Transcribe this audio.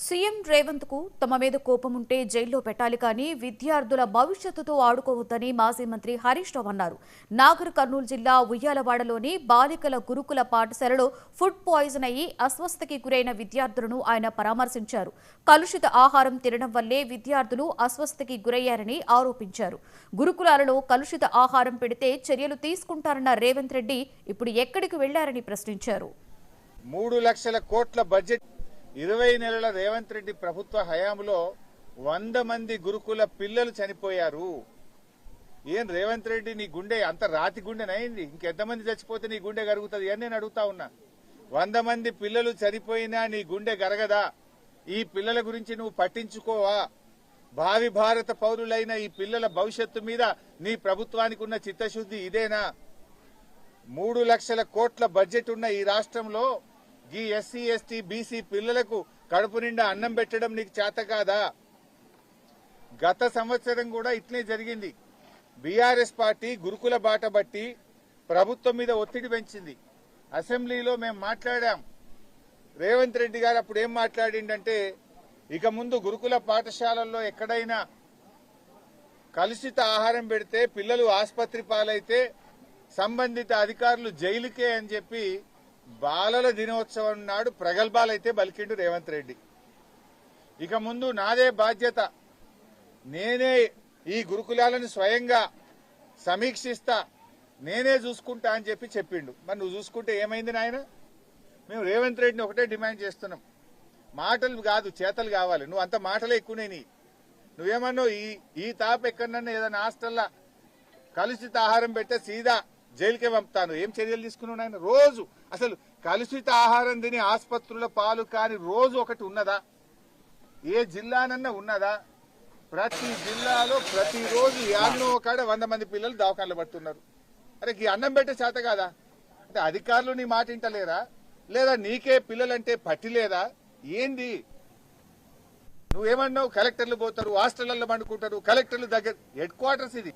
CM Revanth కు తమ మీద కోపం ఉంటే జైల్లో పెట్టాలి కానీ విద్యార్థుల భవిష్యత్తుతో ఆడుకోవద్దని మాజీ మంత్రి హరీష్ రావు అన్నారు. నాగర్ కర్నూలు జిల్లా ఉయ్యాలవాడలోని బాలికల గురుకుల పాఠశాలలో ఫుడ్ పాయిజన్ అయ్యి అస్వస్థతకి గురైన విద్యార్థులను ఆయన పరామర్శించారు. కలుషిత ఆహారం తినడం వల్లే విద్యార్థులు అస్వస్థతకి గురయ్యారని ఆరోపించారు. గురుకులాలలో కలుషిత ఆహారం పెడితే చర్యలు తీసుకుంటారన్న రేవంత్ రెడ్డి ఇప్పుడు ఎక్కడికి వెళ్లారని ప్రశ్నించారు. 3 లక్షల కోట్ల బడ్జెట్ 20 నెలల రేవంత్ రెడ్డి ప్రభుత్వ హయాంలో 100 మంది గురుకుల పిల్లలు చనిపోయారు. ఏం రేవంత్ రెడ్డి, నీ గుండె అంత రాతి గుండెనైంది? ఇంకెంతమంది చచ్చిపోతే నీ గుండె గరుగుతుంది అని నేను అడుగుతా ఉన్నా. 100 మంది పిల్లలు చనిపోయినా నీ గుండె గరగదా? ఈ పిల్లల గురించి నువ్వు పట్టించుకోవా? భావి భారత పౌరులైన ఈ పిల్లల భవిష్యత్తు మీద నీ ప్రభుత్వానికి ఉన్న చిత్తశుద్ధి ఇదేనా? 3 లక్షల కోట్ల బడ్జెట్ ఉన్న ఈ రాష్ట్రంలో ఈ ఎస్సీ ఎస్టీ బీసీ పిల్లలకు కడుపు నిండా అన్నం పెట్టడం నీకు చేత కాదా? గత సంవత్సరం కూడా ఇట్లే జరిగింది. బీఆర్ఎస్ పార్టీ గురుకుల బాట బట్టి ప్రభుత్వం మీద ఒత్తిడి పెంచింది. అసెంబ్లీలో మేము మాట్లాడాం. రేవంత్ రెడ్డి గారు అప్పుడు ఏం మాట్లాడిండంటే, ఇక ముందు గురుకుల పాఠశాలల్లో ఎక్కడైనా కలుషిత ఆహారం పెడితే పిల్లలు ఆసుపత్రి పాలైతే సంబంధిత అధికారులు జైలుకే అని చెప్పి బాలల దినోత్సవం నాడు ప్రగల్భాలైతే బలికిండు రేవంత్ రెడ్డి. ఇక ముందు నాదే బాధ్యత, నేనే ఈ గురుకులాలను స్వయంగా సమీక్షిస్తా, నేనే చూసుకుంటా అని చెప్పి చెప్పిండు. మరి నువ్వు చూసుకుంటే ఏమైంది నాయన? మేము రేవంత్ రెడ్డిని ఒకటే డిమాండ్ చేస్తున్నాం, మాటలు కాదు చేతలు కావాలి. నువ్వు అంత మాటలే ఎక్కువనే. నువ్వేమన్నావు, ఈ తాప ఎక్కడన్నా ఏదైనా హాస్టల్లా కలుషిత ఆహారం పెడితే సీదా జైలుకే పంపుతాను. ఏం చర్యలు తీసుకున్నావు నాయన? రోజు అసలు కలుషిత ఆహారం తిని ఆసుపత్రుల పాలు కాని రోజు ఒకటి ఉన్నదా? ఏ జిల్లానన్నా ఉన్నదా? ప్రతి జిల్లాలో ప్రతిరోజు యాన్నో కాడ 100 మంది పిల్లలు దవాఖానలు పడుతున్నారు. అరే ఈ అన్నం పెట్టే చేత కాదా? అంటే అధికారులు నీ మాట వింటలేరా? లేదా నీకే పిల్లలంటే పట్టి లేదా? ఏంది? నువ్వేమన్నావు, కలెక్టర్లు పోతారు, హాస్టళ్లలో పండుకుంటారు, కలెక్టర్లు దగ్గర హెడ్ క్వార్టర్స్ ఇది.